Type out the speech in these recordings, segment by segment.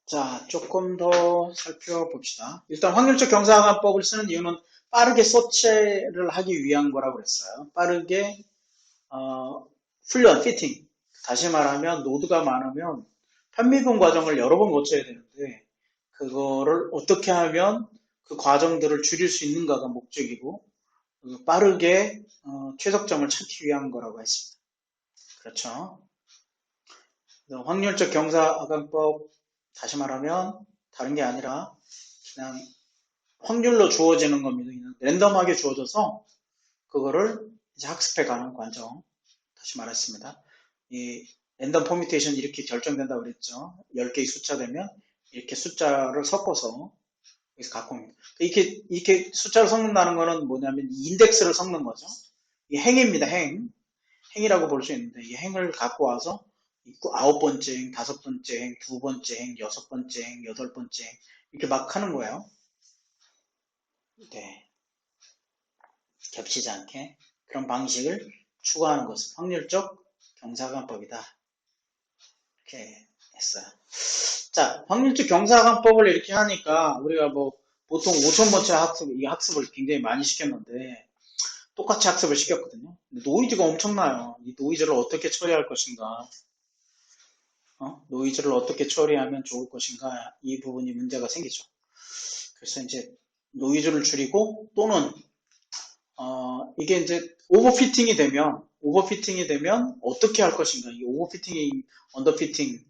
자, 조금 더 살펴봅시다. 일단 확률적 경사관법을 쓰는 이유는 빠르게 서체를 하기 위한 거라고 그랬어요. 빠르게 훈련, 피팅. 다시 말하면 노드가 많으면 편미분 과정을 여러 번 거쳐야 되는데 그거를 어떻게 하면 그 과정들을 줄일 수 있는가가 목적이고 빠르게 최적점을 찾기 위한 거라고 했습니다. 그렇죠? 확률적 경사관법 다시 말하면 다른 게 아니라 그냥 확률로 주어지는 겁니다. 그냥 랜덤하게 주어져서 그거를 이제 학습해 가는 과정. 다시 말했습니다. 이 랜덤 퍼뮤테이션 이렇게 결정된다고 그랬죠. 10개의 숫자 되면 이렇게 숫자를 섞어서 여기서 갖고 옵니다. 이렇게 숫자를 섞는다는 거는 뭐냐면 인덱스를 섞는 거죠. 이 행입니다. 행이라고 볼 수 있는데 이 행을 갖고 와서 9번째 행, 5번째 행, 2번째 행, 6번째 행, 8번째 행 이렇게 막 하는 거예요. 네. 겹치지 않게 그런 방식을 추구하는 것은 확률적 경사관법이다. 이렇게 했어요. 자, 확률적 경사관법을 이렇게 하니까 우리가 뭐 보통 5,000번째 이 학습을 굉장히 많이 시켰는데 똑같이 학습을 시켰거든요. 근데 노이즈가 엄청나요. 이 노이즈를 어떻게 처리할 것인가, 노이즈를 어떻게 처리하면 좋을 것인가 이 부분이 문제가 생기죠. 그래서 이제 노이즈를 줄이고 또는 이게 이제 오버피팅이 되면 어떻게 할 것인가. 이 오버피팅이 언더피팅의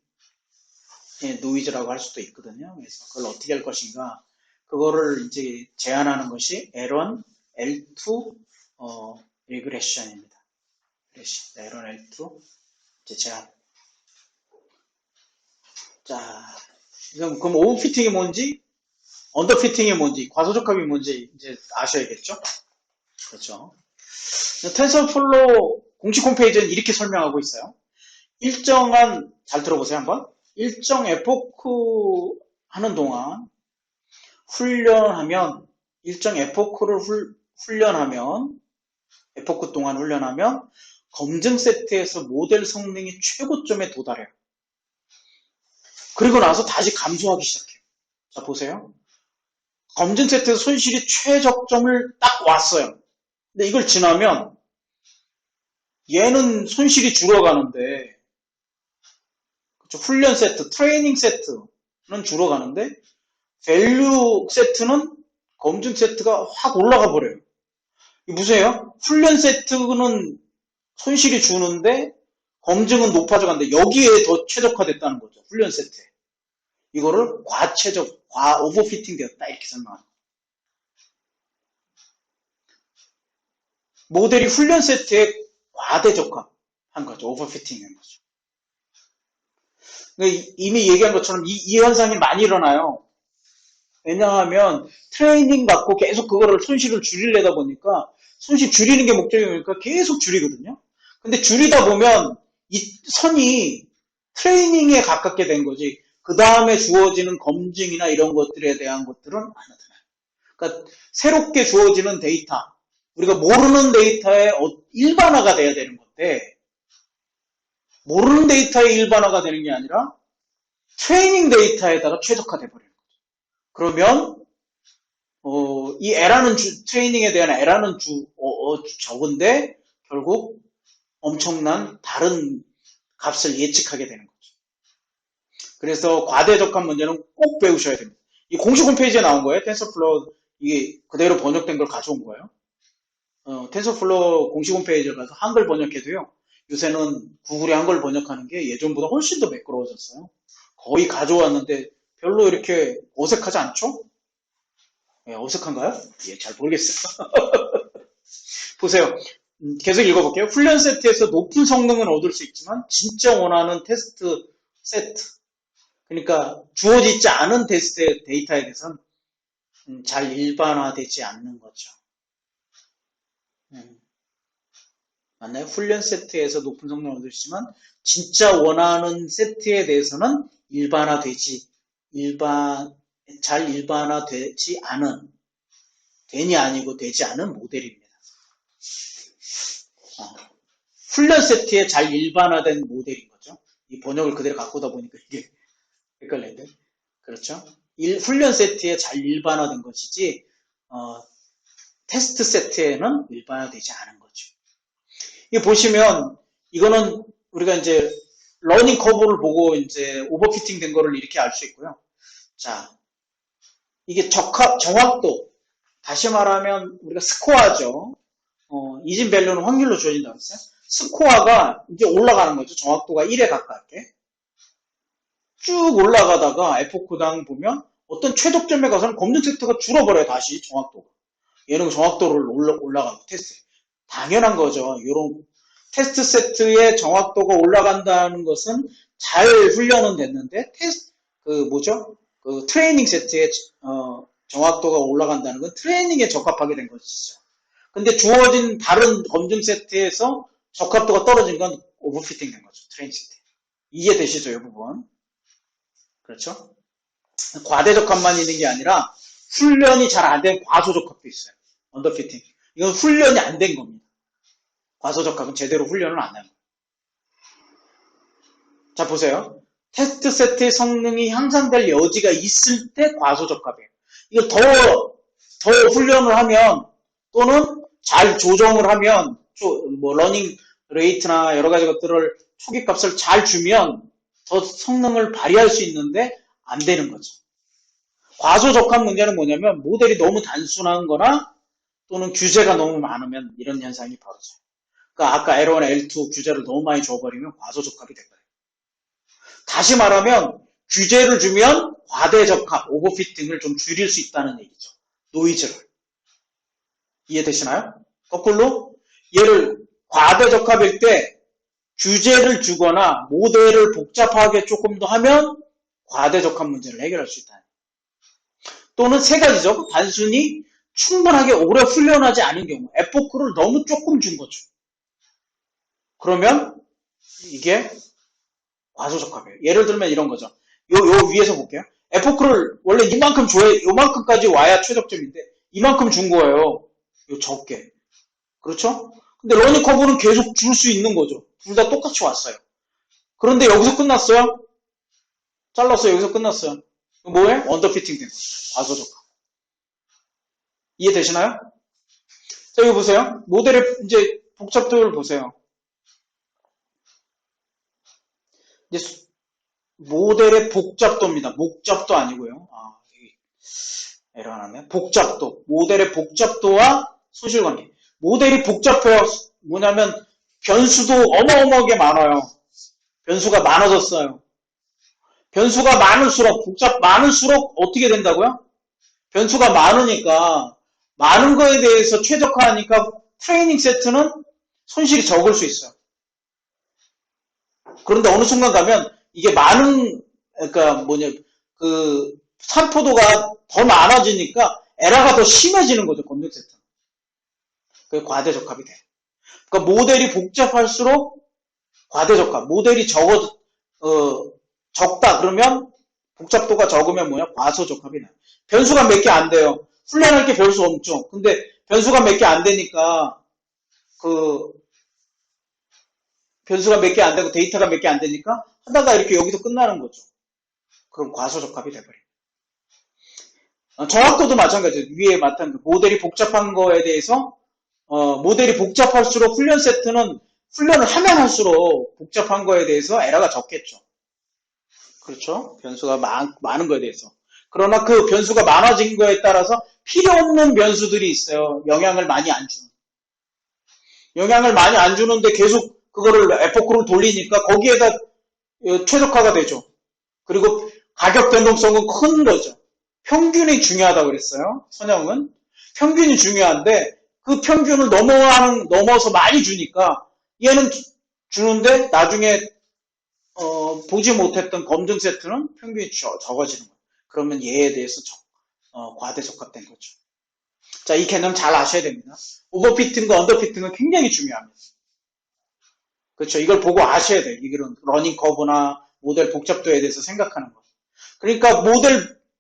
노이즈라고 할 수도 있거든요. 그래서 그걸 어떻게 할 것인가. 그거를 이제 제한하는 것이 L1, L2, 리그레션입니다. L1, L2, 이제 제한. 자, 그럼 오버피팅이 뭔지, 언더피팅이 뭔지, 과소적합이 뭔지 이제 아셔야겠죠? 그렇죠. 텐서플로우 공식 홈페이지는 이렇게 설명하고 있어요. 잘 들어보세요 한번. 일정 에포크 하는 동안 일정 에포크를 훈련하면, 에포크 동안 훈련하면 검증 세트에서 모델 성능이 최고점에 도달해요. 그리고 나서 다시 감소하기 시작해요. 자, 보세요. 검증 세트에서 손실이 최적점을 딱 왔어요. 근데 이걸 지나면 얘는 손실이 줄어가는데, 그렇죠? 훈련 세트, 트레이닝 세트는 줄어가는데, 밸류 세트는 검증 세트가 확 올라가 버려요. 이게 무슨예요? 훈련 세트는 손실이 주는데, 검증은 높아져 간는데 여기에 더 최적화됐다는 거죠. 훈련 세트에. 이거를 오버피팅 되었다. 이렇게 설명합니다. 모델이 훈련 세트에 과대적화한 거죠. 오버피팅인 거죠. 이미 얘기한 것처럼 이 현상이 많이 일어나요. 왜냐하면 트레이닝 받고 계속 그거를 손실을 줄이려다 보니까 손실 줄이는 게 목적이니까 계속 줄이거든요. 근데 줄이다 보면 이 선이 트레이닝에 가깝게 된 거지. 그 다음에 주어지는 검증이나 이런 것들에 대한 것들은 안 나타나요. 그러니까 새롭게 주어지는 데이터, 우리가 모르는 데이터에 일반화가 돼야 되는 건데 모르는 데이터에 일반화가 되는 게 아니라 트레이닝 데이터에다가 최적화돼 버려요. 그러면 이 L라는 트레이닝에 대한 L라는 적은데 결국 엄청난 다른 값을 예측하게 되는 거죠. 그래서 과대적합 문제는 꼭 배우셔야 됩니다. 이 공식 홈페이지에 나온 거예요. 텐서플로우 이게 그대로 번역된 걸 가져온 거예요. 텐서플로우 공식 홈페이지를 가서 한글 번역해도요. 요새는 구글이 한글 번역하는 게 예전보다 훨씬 더 매끄러워졌어요. 거의 가져왔는데 별로 이렇게 어색하지 않죠? 예, 어색한가요? 예, 잘 모르겠어요. 보세요. 계속 읽어볼게요. 훈련 세트에서 높은 성능은 얻을 수 있지만 진짜 원하는 테스트 세트, 그러니까 주어지지 않은 테스트 데이터에 대해서는 잘 일반화되지 않는 거죠. 맞나요? 훈련 세트에서 높은 성능을 얻을 수 있지만 진짜 원하는 세트에 대해서는 잘 일반화되지 않은, 된이 아니고 되지 않은 모델입니다. 훈련 세트에 잘 일반화된 모델인 거죠. 이 번역을 그대로 갖고 오다 보니까 이게 헷갈리는데. 그렇죠? 훈련 세트에 잘 일반화된 것이지, 테스트 세트에는 일반화되지 않은 거죠. 이 보시면, 이거는 우리가 이제 러닝 커브를 보고 이제 오버피팅 된 거를 이렇게 알 수 있고요. 자, 이게 정확도, 다시 말하면 우리가 스코어죠. 이진 밸류는 확률로 주어진다고 했어요. 스코어가 이제 올라가는 거죠. 정확도가 1에 가깝게. 쭉 올라가다가 에포크당 보면 어떤 최적점에 가서는 검증 세트가 줄어버려요. 다시 정확도가. 얘는 정확도를 올라가고 테스트. 당연한 거죠. 이런 테스트 세트의 정확도가 올라간다는 것은 잘 훈련은 됐는데 트레이닝 세트의 정확도가 올라간다는 건 트레이닝에 적합하게 된 것이죠. 근데 주어진 다른 검증 세트에서 적합도가 떨어진 건 오버피팅 된 거죠. 트레이닝 세트. 이해되시죠, 이 부분? 그렇죠? 과대적합만 있는 게 아니라 훈련이 잘 안 된 과소적합도 있어요. 언더피팅. 이건 훈련이 안 된 겁니다. 과소적합은 제대로 훈련을 안 한 거예요. 자, 보세요. 테스트 세트의 성능이 향상될 여지가 있을 때 과소적합이에요. 이거 더 훈련을 하면 또는 잘 조정을 하면 러닝 레이트나 여러 가지 것들을 초기 값을 잘 주면 더 성능을 발휘할 수 있는데 안 되는 거죠. 과소적합 문제는 뭐냐면 모델이 너무 단순한 거나 또는 규제가 너무 많으면 이런 현상이 벌어져요. 그러니까 아까 L1, L2 규제를 너무 많이 줘버리면 과소적합이 돼버려요. 다시 말하면 규제를 주면 과대적합, 오버피팅을 좀 줄일 수 있다는 얘기죠. 노이즈를. 이해되시나요? 거꾸로 얘를 과대적합일 때 규제를 주거나 모델을 복잡하게 조금 더 하면 과대적합 문제를 해결할 수 있다. 또는 세 가지죠. 단순히 충분하게 오래 훈련하지 않은 경우, 에포크를 너무 조금 준 거죠. 그러면 이게 과소적합이에요. 예를 들면 이런 거죠. 요 위에서 볼게요. 에포크를 원래 이만큼 줘야, 요만큼까지 와야 최적점인데 이만큼 준 거예요. 요 적게. 그렇죠? 근데 러닝 커브는 계속 줄 수 있는 거죠. 둘 다 똑같이 왔어요. 그런데 여기서 끝났어요? 잘랐어요. 여기서 끝났어요. 뭐예요? 언더피팅 된 거죠. 과소적합. 이해되시나요? 자, 여기 보세요. 모델의 이제 복잡도를 보세요. 이제 모델의 복잡도입니다. 목잡도 아니고요. 에러 하나네. 복잡도. 모델의 복잡도와 소실관계. 모델이 복잡해요. 뭐냐면 변수도 어마어마하게 많아요. 변수가 많아졌어요. 변수가 많을수록 어떻게 된다고요? 변수가 많으니까 많은 거에 대해서 최적화하니까 트레이닝 세트는 손실이 적을 수 있어요. 그런데 어느 순간 가면 이게 산포도가 더 많아지니까 에러가 더 심해지는 거죠, 검증 세트는. 그게 과대적합이 돼요. 그러니까 모델이 복잡할수록 과대적합, 모델이 적다 그러면 복잡도가 적으면 뭐야? 과소적합이 나요. 변수가 몇 개 안 돼요. 훈련할 게 별수 없죠. 근데 변수가 몇 개 안 되니까 변수가 몇 개 안 되고 데이터가 몇 개 안 되니까 하다가 이렇게 여기서 끝나는 거죠. 그럼 과소적합이 돼버려요. 정확도도 마찬가지예요. 위에 맡은 모델이 복잡한 거에 대해서 모델이 복잡할수록 훈련 세트는 훈련을 하면 할수록 복잡한 거에 대해서 에러가 적겠죠. 그렇죠? 변수가 많은 거에 대해서. 그러나 그 변수가 많아진 거에 따라서 필요 없는 변수들이 있어요. 영향을 많이 안 주는. 영향을 많이 안 주는데 계속 그거를 에포크를 돌리니까 거기에다 최적화가 되죠. 그리고 가격 변동성은 큰 거죠. 평균이 중요하다고 그랬어요. 선형은. 평균이 중요한데 그 평균을 넘어서 많이 주니까 얘는 주는데 나중에 보지 못했던 검증 세트는 평균이 적어지는 거예요. 그러면 얘에 대해서 과대적합된 거죠. 자, 이 개념 잘 아셔야 됩니다. 오버피팅과 언더피팅은 굉장히 중요합니다. 그렇죠. 이걸 보고 아셔야 돼요. 이런 러닝 커브나 모델 복잡도에 대해서 생각하는 거. 그러니까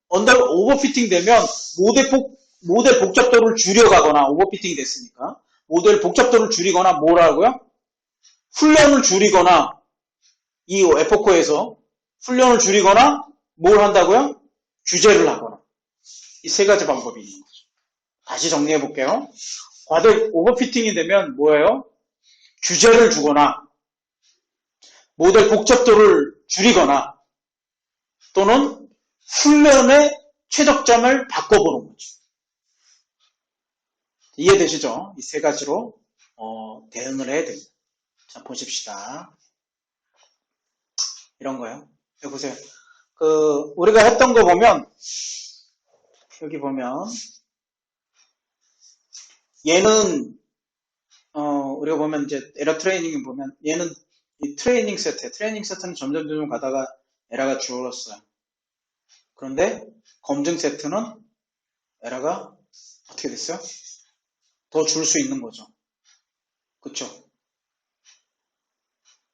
오버피팅 되면 모델 복잡도를 줄여가거나 오버피팅이 됐으니까 모델 복잡도를 줄이거나 뭐라고요? 훈련을 줄이거나 이 에포크에서 훈련을 줄이거나 뭘 한다고요? 규제를 하거나 이 세 가지 방법이 있는 거죠. 다시 정리해 볼게요. 과대 오버피팅이 되면 뭐예요? 규제를 주거나 모델 복잡도를 줄이거나 또는 훈련의 최적점을 바꿔보는 거죠. 이해되시죠? 이 세 가지로 대응을 해야 됩니다. 자, 보십시다. 이런 거요. 여기 보세요. 우리가 했던 거 보면, 여기 보면, 얘는, 우리가 보면 이제 에러 트레이닝 보면, 얘는 이 트레이닝 세트는 점점 가다가 에러가 줄었어요. 그런데 검증 세트는 에러가 어떻게 됐어요? 더 줄 수 있는 거죠. 그쵸?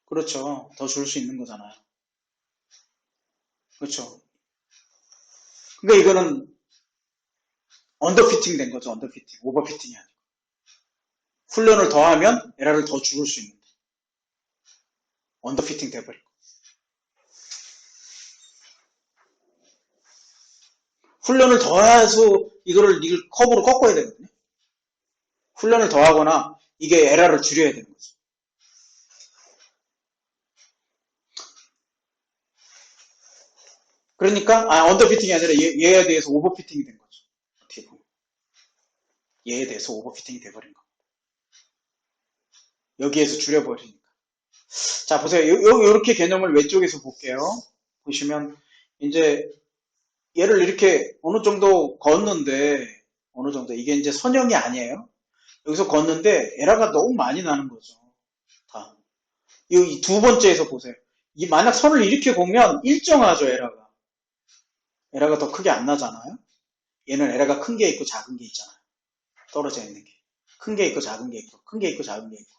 그렇죠. 더 줄 수 있는 거잖아요. 그렇죠. 그러니까 이거는 언더피팅 된 거죠. 언더피팅. 오버피팅이 아니고. 훈련을 더 하면 에러를 더 줄일 수 있는데. 언더피팅 돼버리고. 훈련을 더 해서 이걸 커브로 꺾어야 되거든요. 훈련을 더 하거나 이게 에러를 줄여야 되는 거죠. 그러니까 언더피팅이 아니라 얘에 대해서 오버피팅이 된 거죠. 어떻게 보면. 얘에 대해서 오버피팅이 돼버린 겁니다. 여기에서 줄여버리니까. 자, 보세요. 요렇게 개념을 왼쪽에서 볼게요. 보시면, 이제, 얘를 이렇게 어느 정도 걷는데, 어느 정도, 이게 이제 선형이 아니에요. 여기서 걷는데, 에러가 너무 많이 나는 거죠. 다. 이 두 번째에서 보세요. 만약 선을 이렇게 보면 일정하죠, 에러가. 에러가 더 크게 안 나잖아요. 얘는 에러가 큰 게 있고 작은 게 있잖아요. 떨어져 있는 게. 큰 게 있고 작은 게 있고, 큰 게 있고 작은 게 있고.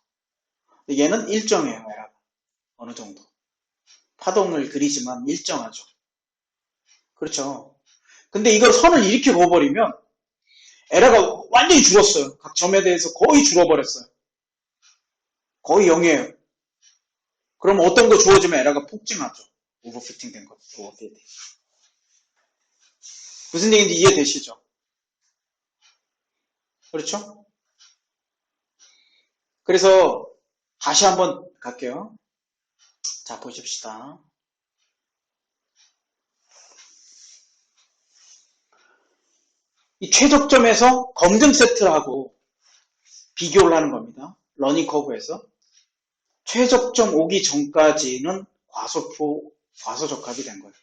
근데 얘는 일정해요, 에러가. 어느 정도. 파동을 그리지만 일정하죠. 그렇죠. 근데 이걸 선을 이렇게 그어버리면 에러가 완전히 줄었어요. 각 점에 대해서 거의 줄어버렸어요. 거의 0이에요. 그럼 어떤 거 주어지면 에러가 폭증하죠. 오버피팅 된 거. 오버피팅. 무슨 얘기인지 이해되시죠? 그렇죠? 그래서 다시 한번 갈게요. 자, 보십시다. 이 최적점에서 검증 세트하고 비교를 하는 겁니다. 러닝 커브에서. 최적점 오기 전까지는 과소적합이 된 거예요.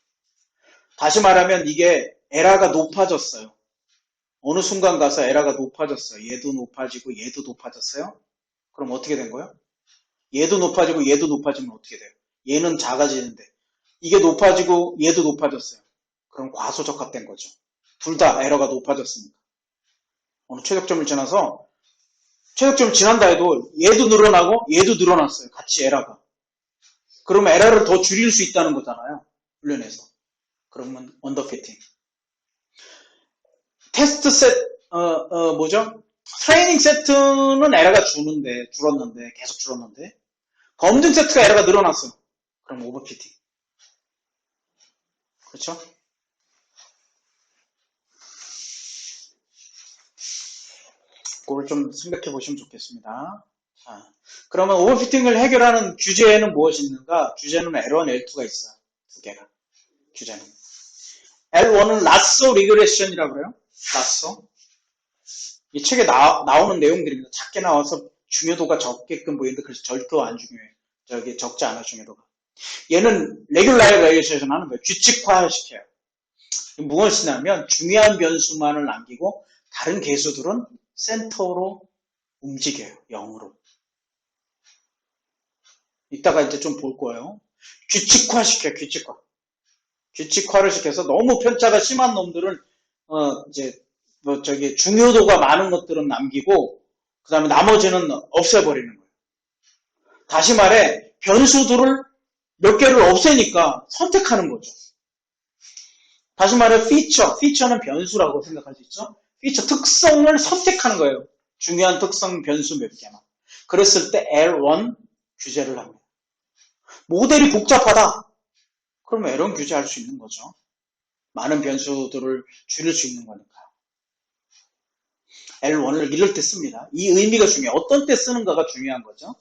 다시 말하면 이게 에러가 높아졌어요. 어느 순간 가서 에러가 높아졌어요. 얘도 높아지고 얘도 높아졌어요. 그럼 어떻게 된 거예요? 얘도 높아지고 얘도 높아지면 어떻게 돼요? 얘는 작아지는데 이게 높아지고 얘도 높아졌어요. 그럼 과소적합된 거죠. 둘 다 에러가 높아졌습니다. 어느 최적점을 지나서 최적점을 지난다 해도 얘도 늘어나고 얘도 늘어났어요. 같이 에러가. 그러면 에러를 더 줄일 수 있다는 거잖아요. 훈련에서. 그러면 언더피팅. 테스트 뭐죠? 트레이닝 세트는 에러가 줄었는데, 계속 줄었는데, 검증 세트가 에러가 늘어났어요. 그럼 오버피팅. 그렇죠? 그걸 좀 생각해 보시면 좋겠습니다. 자, 그러면 오버피팅을 해결하는 규제에는 무엇이 있는가? 규제는 L1, L2가 있어요. 두 개가. 규제는. L1은 라쏘 리그레션이라고 그래요. 라쏘. 이 책에 나오는 내용들입니다. 작게 나와서 중요도가 적게끔 보이는데 그래서 절도 안 중요해요. 저기 적지 않아 중요도가. 얘는 레귤라이제이션 하는 거예요. 규칙화시켜요. 무엇이냐면 중요한 변수만을 남기고 다른 개수들은 센터로 움직여요. 0으로. 이따가 이제 좀 볼 거예요. 규칙화시켜요. 규칙화를 시켜서 너무 편차가 심한 놈들은 이제 중요도가 많은 것들은 남기고 그 다음에 나머지는 없애버리는 거예요. 다시 말해 변수들을 몇 개를 없애니까 선택하는 거죠. 다시 말해 피처는 변수라고 생각할 수 있죠. 피처 특성을 선택하는 거예요. 중요한 특성 변수 몇 개만. 그랬을 때 L1 규제를 합니다. 모델이 복잡하다. 그러면 L1 규제할 수 있는 거죠. 많은 변수들을 줄일 수 있는 거니까요. L1을 이럴 때 씁니다. 이 의미가 중요해요. 어떤 때 쓰는가가 중요한 거죠.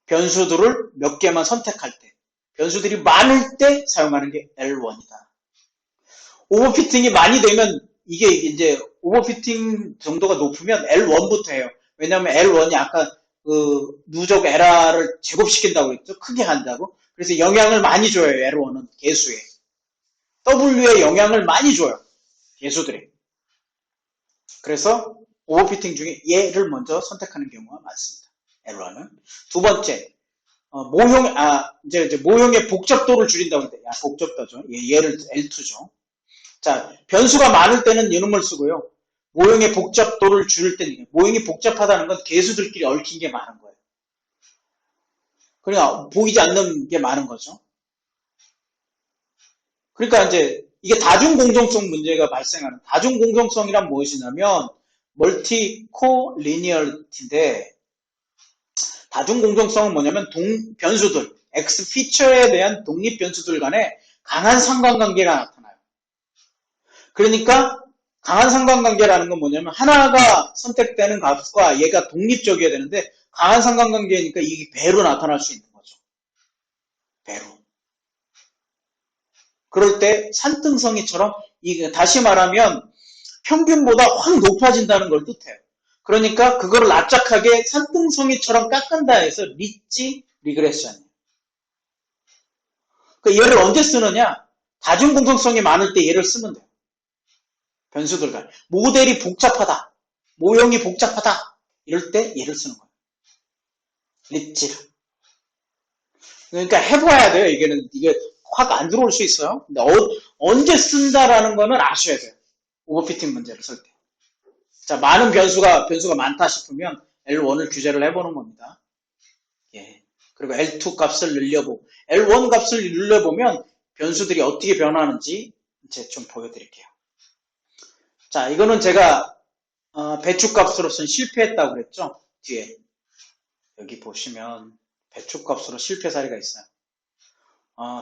변수들을 몇 개만 선택할 때, 변수들이 많을 때 사용하는 게 L1이다. 오버피팅이 많이 되면 이게 이제 오버피팅 정도가 높으면 L1부터 해요. 왜냐하면 L1이 아까 그 누적 에러를 제곱시킨다고 했죠. 크게 한다고. 그래서 영향을 많이 줘요. L1은 개수에. W에 영향을 많이 줘요. 개수들이. 그래서 오버피팅 중에 얘를 먼저 선택하는 경우가 많습니다. L1은. 두 번째, 이제 모형의 복잡도를 줄인다고 했는데, 복잡도죠. 얘를 L2죠. 자, 변수가 많을 때는 이놈을 쓰고요. 모형의 복잡도를 줄일 때는, 모형이 복잡하다는 건 개수들끼리 얽힌 게 많은 거예요. 그러니까 보이지 않는 게 많은 거죠. 그러니까 이제 이게 다중공정성 문제가 발생하는, 다중공정성이란 무엇이냐면 멀티 코리니얼리티인데, 다중공정성은 뭐냐면 변수들, X 피처에 대한 독립 변수들 간에 강한 상관관계가 나타나요. 그러니까 강한 상관관계라는 건 뭐냐면 하나가 선택되는 값과 얘가 독립적이어야 되는데 강한 상관관계니까 이게 배로 나타날 수 있는 거죠. 배로. 그럴 때 산등성이처럼 다시 말하면 평균보다 확 높아진다는 걸 뜻해요. 그러니까 그거를 납작하게 산등성이처럼 깎은다 해서 리그레션이에요. 그러니까 얘를 언제 쓰느냐? 다중공정성이 많을 때 얘를 쓰면 돼요. 변수들 간. 모델이 복잡하다. 모형이 복잡하다. 이럴 때 얘를 쓰는 거예요. 립질. 그러니까 해봐야 돼요. 이게 확 안 들어올 수 있어요. 근데 언제 쓴다라는 거는 아셔야 돼요. 오버피팅 문제를 쓸 때. 자, 많은 변수가 많다 싶으면 L1을 규제를 해보는 겁니다. 예. 그리고 L2 값을 늘려보고, L1 값을 늘려보면 변수들이 어떻게 변하는지 이제 좀 보여드릴게요. 자, 이거는 제가 배축값으로서는 실패했다고 그랬죠? 뒤에 여기 보시면 배축값으로 실패 사례가 있어요.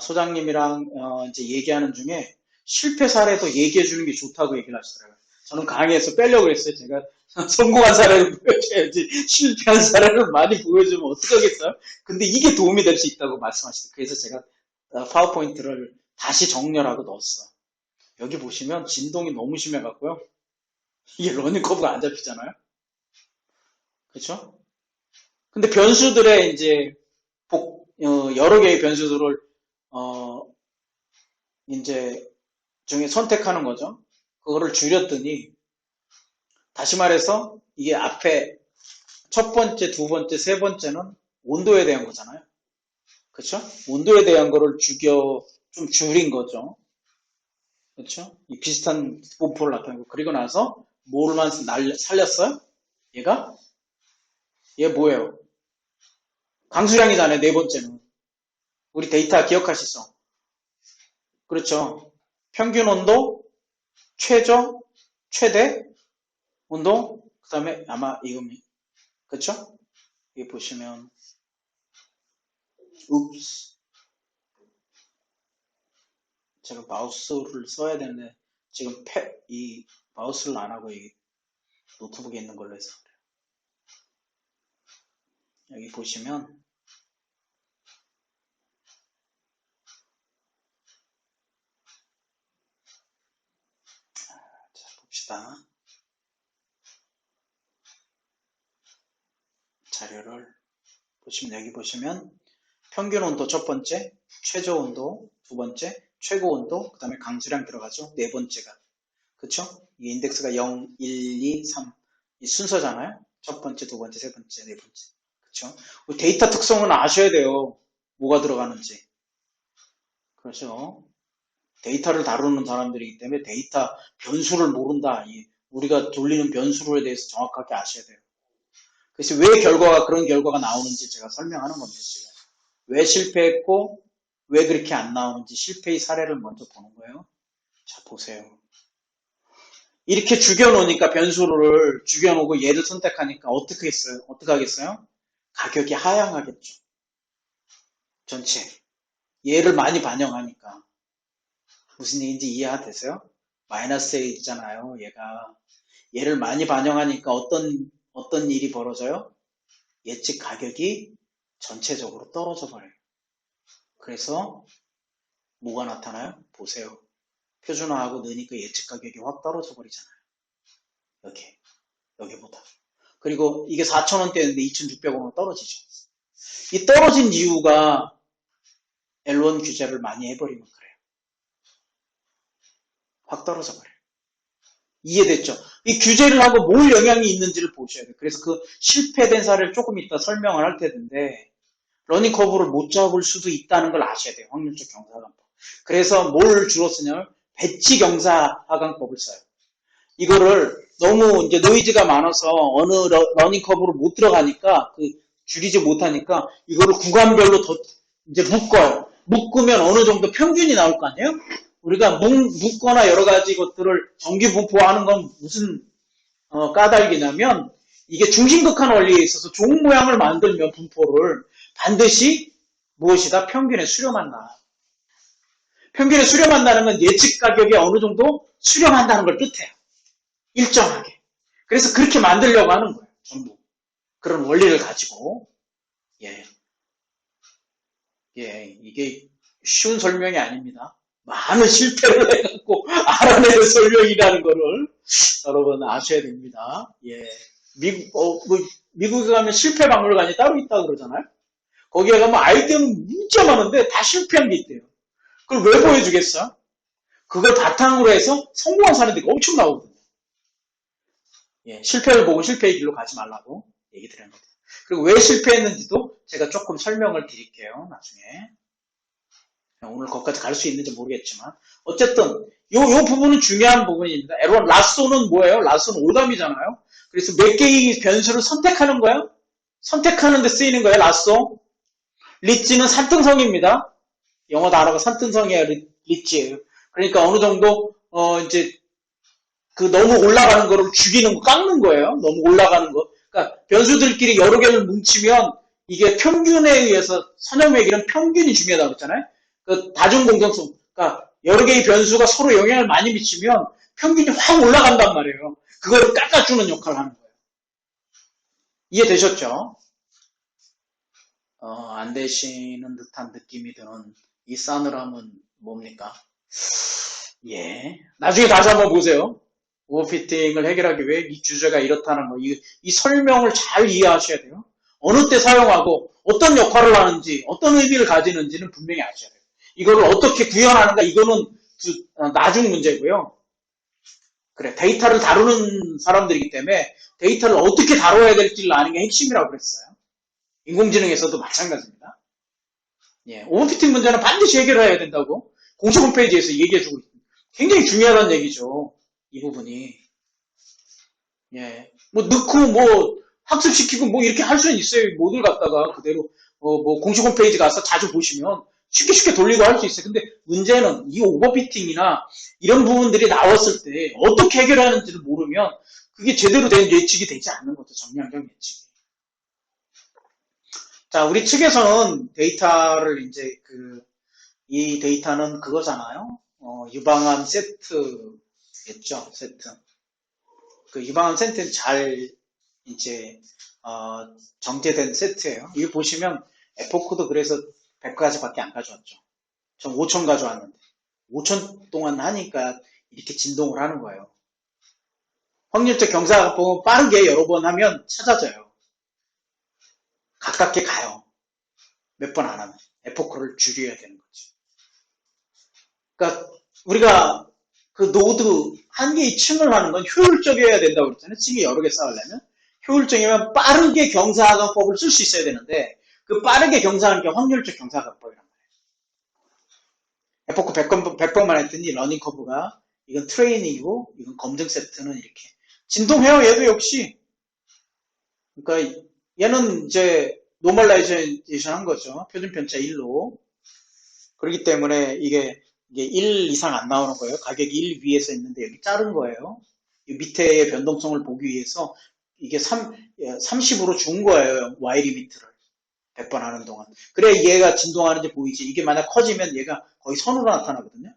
소장님이랑 이제 얘기하는 중에 실패 사례도 얘기해 주는 게 좋다고 얘기를 하시더라고요. 저는 강의에서 빼려고 했어요. 제가 성공한 사례를 보여줘야지 실패한 사례를 많이 보여주면 어떡하겠어요? 근데 이게 도움이 될 수 있다고 말씀하시더라고요. 그래서 제가 파워포인트를 다시 정렬하고 넣었어요. 여기 보시면 진동이 너무 심해갖고요. 이게 러닝 커브가 안 잡히잖아요. 그렇죠? 근데 변수들의 이제 여러 개의 변수들을 이제 중에 선택하는 거죠. 그거를 줄였더니 다시 말해서 이게 앞에 첫 번째, 두 번째, 세 번째는 온도에 대한 거잖아요. 그렇죠? 온도에 대한 거를 좀 줄인 거죠. 그렇죠? 이 비슷한 분포를 나타내고 그리고 나서 뭐를만 살렸어요? 얘 뭐예요? 강수량이잖아요. 네 번째는. 우리 데이터 기억하시죠? 그렇죠. 평균 온도, 최저, 최대 온도, 그 다음에 아마 이겁니다. 그렇죠? 여기 보시면 제가 마우스를 써야 되는데 지금 이 마우스를 안 하고 이 노트북에 있는 걸로 해서 그래요. 여기 보시면 자 봅시다. 자료를 보시면 여기 보시면 평균 온도 첫 번째, 최저 온도 두 번째, 최고 온도, 그 다음에 강수량 들어가죠. 네 번째가. 그쵸? 이 인덱스가 0, 1, 2, 3. 이 순서잖아요. 첫 번째, 두 번째, 세 번째, 네 번째. 그쵸? 데이터 특성은 아셔야 돼요. 뭐가 들어가는지. 그렇죠? 데이터를 다루는 사람들이기 때문에 데이터 변수를 모른다. 우리가 돌리는 변수에 대해서 정확하게 아셔야 돼요. 그래서 왜 그런 결과가 나오는지 제가 설명하는 겁니다. 지금. 왜 실패했고, 왜 그렇게 안 나오는지 실패의 사례를 먼저 보는 거예요. 자, 보세요. 이렇게 죽여놓으니까 변수를 죽여놓고 얘를 선택하니까 어떻게 했어요? 어떻게 하겠어요? 가격이 하향하겠죠. 전체. 얘를 많이 반영하니까. 무슨 얘기인지 이해되세요? 마이너스에 있잖아요. 얘를 많이 반영하니까 어떤 일이 벌어져요? 예측 가격이 전체적으로 떨어져 버려요. 그래서 뭐가 나타나요? 보세요. 표준화하고 넣으니까 예측 가격이 확 떨어져 버리잖아요. 여기보다. 그리고 이게 4,000원대였는데 2,600원으로 떨어지죠. 이 떨어진 이유가 L1 규제를 많이 해버리면 그래요. 확 떨어져 버려요. 이해됐죠? 이 규제를 하고 뭘 영향이 있는지를 보셔야 돼요. 그래서 그 실패된 사례를 조금 이따 설명을 할 텐데 러닝 커브를 못 잡을 수도 있다는 걸 아셔야 돼요. 확률적 경사하강법. 그래서 뭘 주로 쓰냐면 배치 경사하강법을 써요. 이거를 너무 이제 노이즈가 많아서 어느 러닝 커브로 못 들어가니까 줄이지 못하니까 이거를 구간별로 더 이제 묶어요. 묶으면 어느 정도 평균이 나올 거 아니에요? 우리가 묶거나 여러 가지 것들을 정기 분포하는 건 무슨 까닭이냐면 이게 중심극한 원리에 있어서 좋은 모양을 만들면 분포를 반드시 무엇이다? 평균에 수렴한다. 평균에 수렴한다는 건 예측 가격에 어느 정도 수렴한다는 걸 뜻해요. 일정하게. 그래서 그렇게 만들려고 하는 거예요. 전부. 그런 원리를 가지고. 이게 쉬운 설명이 아닙니다. 많은 실패를 해갖고 알아내는 설명이라는 거를 여러분 아셔야 됩니다. 미국에 가면 실패 박물관이 따로 있다고 그러잖아요. 거기에 가면 아이디어는 진짜 많은데 다 실패한 게 있대요. 그걸 왜 보여주겠어? 그걸 바탕으로 해서 성공한 사람들이 엄청 나오거든요. 실패를 보고 실패의 길로 가지 말라고 얘기 드리는 겁니다. 그리고 왜 실패했는지도 제가 조금 설명을 드릴게요. 나중에. 오늘 거기까지 갈 수 있는지 모르겠지만 어쨌든 요 부분은 중요한 부분입니다. 여러분 라쏘는 뭐예요? 라쏘는 오감이잖아요. 그래서 몇 개의 변수를 선택하는 거예요? 선택하는 데 쓰이는 거예요. 라쏘. 리치는 산등성입니다. 영어 단어가 산등성이에요. 리치예요. 그러니까 어느 정도 이제 너무 올라가는 거를 죽이는 거, 깎는 거예요. 너무 올라가는 거. 그러니까 변수들끼리 여러 개를 뭉치면 이게 평균에 의해서 선형의 길은 평균이 중요하다고 했잖아요. 다중 공정성. 그러니까 여러 개의 변수가 서로 영향을 많이 미치면 평균이 확 올라간단 말이에요. 그거를 깎아주는 역할을 하는 거예요. 이해되셨죠? 안 되시는 듯한 느낌이 드는 이 싸늘함은 뭡니까? 나중에 다시 한번 보세요. 오버피팅을 해결하기 위해 이 규제가 이렇다는 거, 이 설명을 잘 이해하셔야 돼요. 어느 때 사용하고 어떤 역할을 하는지, 어떤 의미를 가지는지는 분명히 아셔야 돼요. 이거를 어떻게 구현하는가, 이거는 나중 문제고요. 그래, 데이터를 다루는 사람들이기 때문에 데이터를 어떻게 다뤄야 될지를 아는 게 핵심이라고 그랬어요. 인공지능에서도 마찬가지입니다. 오버피팅 문제는 반드시 해결해야 된다고 공식 홈페이지에서 얘기해주고 있습니다. 굉장히 중요하다는 얘기죠. 이 부분이. 넣고 학습시키고 이렇게 할 수는 있어요. 모듈 갖다가 그대로 공식 홈페이지 가서 자주 보시면 쉽게 돌리고 할 수 있어요. 근데 문제는 이 오버피팅이나 이런 부분들이 나왔을 때 어떻게 해결하는지를 모르면 그게 제대로 된 예측이 되지 않는 거죠. 정량적 예측이. 자, 우리 측에서는 데이터를 이제 이 데이터는 그거잖아요. 유방암 세트겠죠. 세트. 유방암 세트는 잘 이제 정제된 세트예요. 여기 보시면 에포크도 그래서 100가지밖에 안 가져왔죠. 전 5천 가져왔는데 5천 동안 하니까 이렇게 진동을 하는 거예요. 확률적 경사보면 빠르게 여러 번 하면 찾아져요. 가깝게 가요. 몇 번 안 하면 에포크를 줄여야 되는 거죠. 그러니까 우리가 노드 한 개의 층을 하는 건 효율적이어야 된다고 그랬잖아요. 층이 여러 개 쌓으려면 효율적이면 빠르게 경사하강법을 쓸 수 있어야 되는데 빠르게 경사하는 게 확률적 경사하강법이란 말이에요. 에포크 100번만 했더니 러닝 커브가 이건 트레이닝이고 이건 검증 세트는 이렇게 진동해요. 얘도 역시. 그러니까 얘는 이제 노멀라이제이션 한 거죠. 표준 편차 1로. 그렇기 때문에 이게 1 이상 안 나오는 거예요. 가격이 1 위에서 있는데 여기 자른 거예요. 이 밑에의 변동성을 보기 위해서 이게 30으로 준 거예요. Y 리미트를. 100번 하는 동안. 그래 얘가 진동하는지 보이지. 이게 만약 커지면 얘가 거의 선으로 나타나거든요.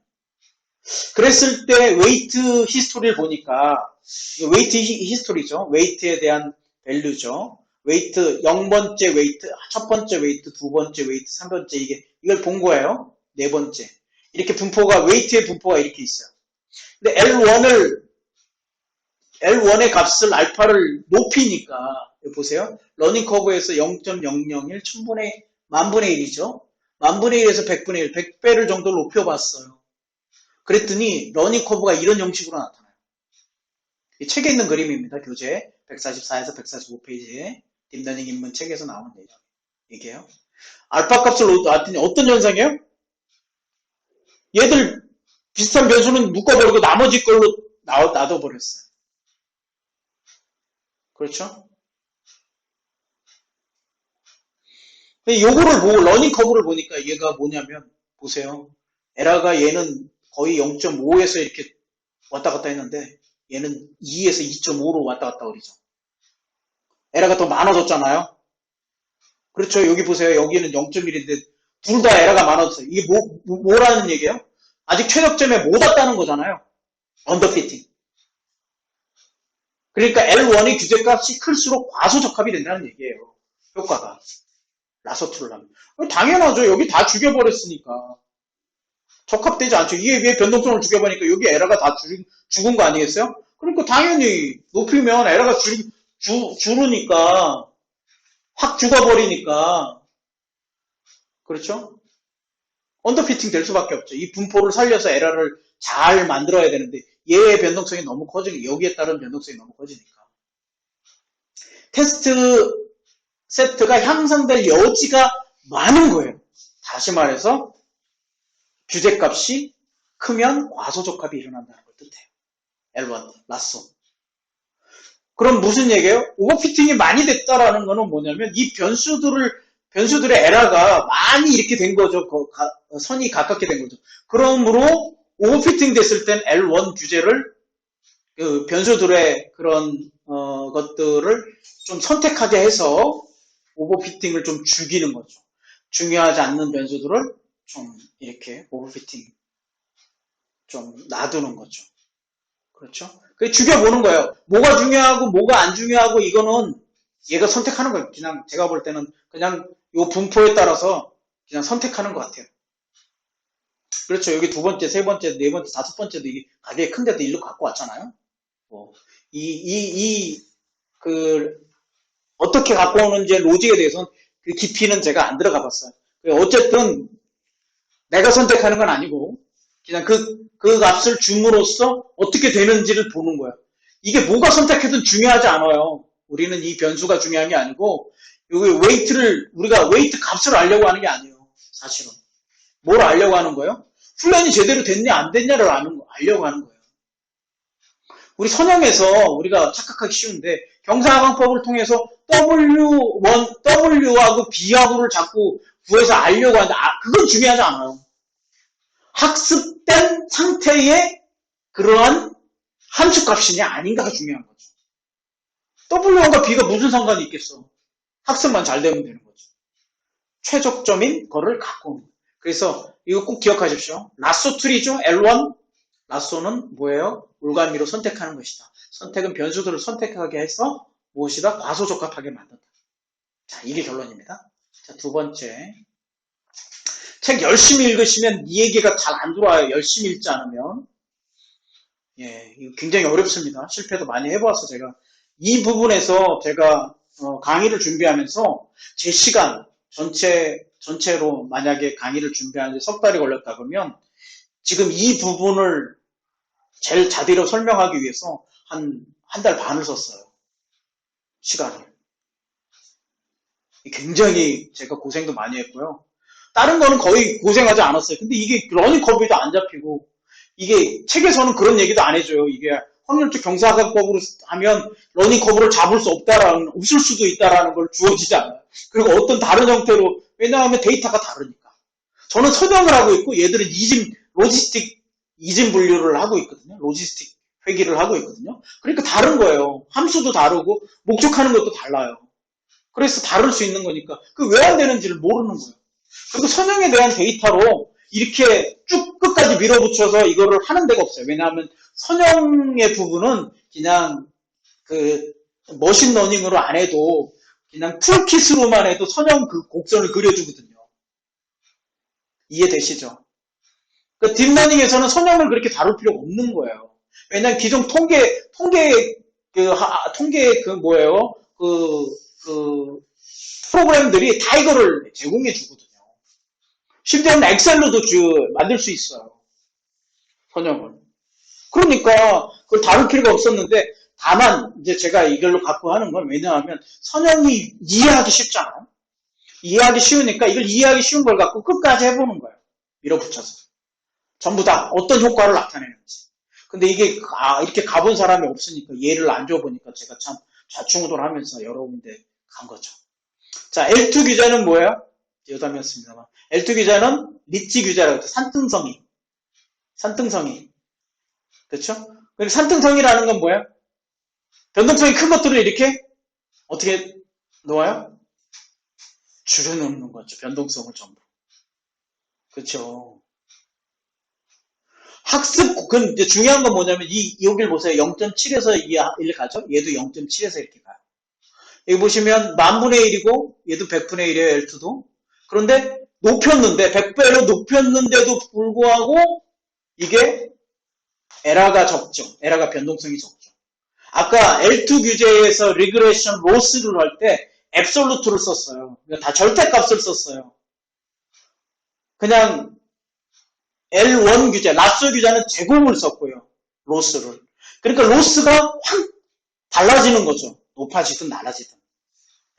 그랬을 때 웨이트 히스토리를 보니까 웨이트 히스토리죠. 웨이트에 대한 밸류죠. 웨이트 0번째 웨이트, 첫 번째 웨이트, 두 번째 웨이트, 3번째 이걸 본 거예요. 네 번째. 이렇게 분포가 웨이트의 분포가 이렇게 있어요. 근데 L1의 값을 알파를 높이니까 보세요. 러닝 커브에서 0.001 1000분의 만분의 1이죠. 만분의 1에서 100분의 1, 100배를 정도로 높여봤어요. 그랬더니 러닝 커브가 이런 형식으로 나타나요. 이 책에 있는 그림입니다. 교재 144에서 145페이지에 딥러닝 입문 책에서 나온 얘기예요. 알파 값을 놨더니 어떤 현상이에요? 얘들 비슷한 변수는 묶어버리고 나머지 걸로 놔둬버렸어요. 그렇죠? 요거를 보고 러닝 커브를 보니까 얘가 뭐냐면 보세요. 에라가 얘는 거의 0.5에서 이렇게 왔다 갔다 했는데 얘는 2에서 2.5로 왔다 갔다 그러죠. 에라가 더 많아졌잖아요. 그렇죠. 여기 보세요. 여기는 0.1인데 둘 다 에라가 많아졌어요. 이게 뭐라는 얘기예요? 아직 최적점에 못 왔다는 거잖아요. 언더피팅. 그러니까 L1의 규제값이 클수록 과소적합이 된다는 얘기예요. 효과가. 라서트를 하면. 당연하죠. 여기 다 죽여버렸으니까. 적합되지 않죠. 이게 왜 변동성을 죽여버리니까 여기 에러가 다 죽은 거 아니겠어요? 그러니까 당연히 높이면 에러가 줄으니까 확 죽어버리니까 그렇죠? 언더피팅 될 수밖에 없죠. 이 분포를 살려서 에러를 잘 만들어야 되는데 얘의 변동성이 너무 커지니까 여기에 따른 변동성이 너무 커지니까 테스트 세트가 향상될 여지가 많은 거예요. 다시 말해서 규제값이 크면 과소적합이 일어난다는 걸 뜻해요. L1, 라쏘. 그럼 무슨 얘기예요? 오버피팅이 많이 됐다라는 거는 뭐냐면 이 변수들의 에러가 많이 이렇게 된 거죠. 선이 가깝게 된 거죠. 그러므로 오버피팅 됐을 땐 L1 규제를 그 변수들의 그런 것들을 좀 선택하게 해서 오버피팅을 좀 죽이는 거죠. 중요하지 않는 변수들을 좀 이렇게 오버피팅 좀 놔두는 거죠. 그렇죠? 그게 죽여보는 거예요. 뭐가 중요하고 뭐가 안 중요하고 이거는 얘가 선택하는 거예요. 그냥 제가 볼 때는 그냥 요 분포에 따라서 그냥 선택하는 것 같아요. 그렇죠. 여기 두 번째, 세 번째, 네 번째, 다섯 번째도 이게 가격이 큰데도 일로 갖고 왔잖아요. 어떻게 갖고 오는지 로직에 대해서는 그 깊이는 제가 안 들어가 봤어요. 어쨌든 내가 선택하는 건 아니고 그냥 그 값을 줌으로써 어떻게 되는지를 보는 거예요. 이게 뭐가 선택해도 중요하지 않아요. 우리는 이 변수가 중요한 게 아니고 여기 우리가 웨이트 값을 알려고 하는 게 아니에요. 사실은. 뭘 알려고 하는 거예요? 훈련이 제대로 됐냐 안 됐냐를 알려고 하는 거예요. 우리 선형에서 우리가 착각하기 쉬운데 경사하강법을 통해서 W하고 B하고를 자꾸 구해서 알려고 하는데 그건 중요하지 않아요. 학습된 상태의 그러한 함수값이냐 아닌가가 중요한 거죠. W과 B가 무슨 상관이 있겠어. 학습만 잘 되면 되는 거죠. 최적점인 거를 갖고 오는 거예요. 그래서 이거 꼭 기억하십시오. 라쏘 트리죠. L1 라쏘는 뭐예요? 올가미로 선택하는 것이다. 선택은 변수들을 선택하게 해서 무엇이다? 과소적합하게 만든다. 자, 이게 결론입니다. 자, 두 번째. 책 열심히 읽으시면 이 얘기가 잘 안 들어와요. 열심히 읽지 않으면. 예, 이거 굉장히 어렵습니다. 실패도 많이 해보았어, 제가. 이 부분에서 제가 강의를 준비하면서 제 시간 전체로 만약에 강의를 준비하는데 석 달이 걸렸다 그러면 지금 이 부분을 제일 자대로 설명하기 위해서 한 달 반을 썼어요. 시간을. 굉장히 제가 고생도 많이 했고요. 다른 거는 거의 고생하지 않았어요. 근데 이게 러닝 커브도 안 잡히고 이게 책에서는 그런 얘기도 안 해줘요. 이게 확률적 경사각법으로 하면 러닝 커브를 잡을 수 없을 수도 있다라는 걸 주어지지 않아요. 그리고 어떤 다른 형태로, 왜냐하면 데이터가 다르니까. 저는 선형을 하고 있고 얘들은 로지스틱 이진 분류를 하고 있거든요. 로지스틱 회귀를 하고 있거든요. 그러니까 다른 거예요. 함수도 다르고 목적하는 것도 달라요. 그래서 다를 수 있는 거니까 그 왜 안 되는지를 모르는 거예요. 그리고 선형에 대한 데이터로 이렇게 쭉 끝까지 선형을 밀어붙여서 이거를 하는 데가 없어요. 왜냐하면 선형의 부분은 그냥 그 머신러닝으로 안 해도 그냥 툴킷으로만 해도 선형 그 곡선을 그려주거든요. 이해되시죠? 그 딥러닝에서는 선형을 그렇게 다룰 필요가 없는 거예요. 왜냐하면 기존 통계 그 뭐예요? 그 프로그램들이 다 이거를 제공해 주거든요. 심지어는 엑셀로도 만들 수 있어요. 선형을. 그러니까 그걸 다룰 필요가 없었는데 다만 이제 제가 이걸로 갖고 하는 건 왜냐하면 선형이 이해하기 쉽잖아요. 이해하기 쉬우니까 이걸 이해하기 쉬운 걸 갖고 끝까지 해보는 거예요. 밀어붙여서. 전부 다 어떤 효과를 나타내는지. 근데 이게 이렇게 가본 사람이 없으니까 예를 안 줘보니까 제가 참 좌충우돌하면서 여러 군데 간 거죠. 자, L2 규제는 뭐예요? 여담이었습니다만. L2 규제는 리치 규제라고 했죠. 산등성이. 그렇죠? 그리고 산등성이라는 건 뭐예요? 변동성이 큰 것들을 이렇게 어떻게 놓아요? 줄여놓는 거죠. 변동성을 전부. 그렇죠. 그 이제 중요한 건 뭐냐면 여기를 보세요. 0.7에서 1 가죠? 얘도 0.7에서 이렇게 가요. 여기 보시면 10,000분의 1이고 얘도 100분의 1이에요. L2도. 그런데 높였는데 100배로 높였는데도 불구하고 이게 에러가 적죠. 에러가 변동성이 적죠. 아까 L2 규제에서 리그레션 로스를 할 때 앱솔루트를 썼어요. 그러니까 다 절대값을 썼어요. 그냥 L1 규제, 라쏘 규제는 제곱을 썼고요. 로스를. 그러니까 로스가 확 달라지는 거죠. 높아지든 낮아지든.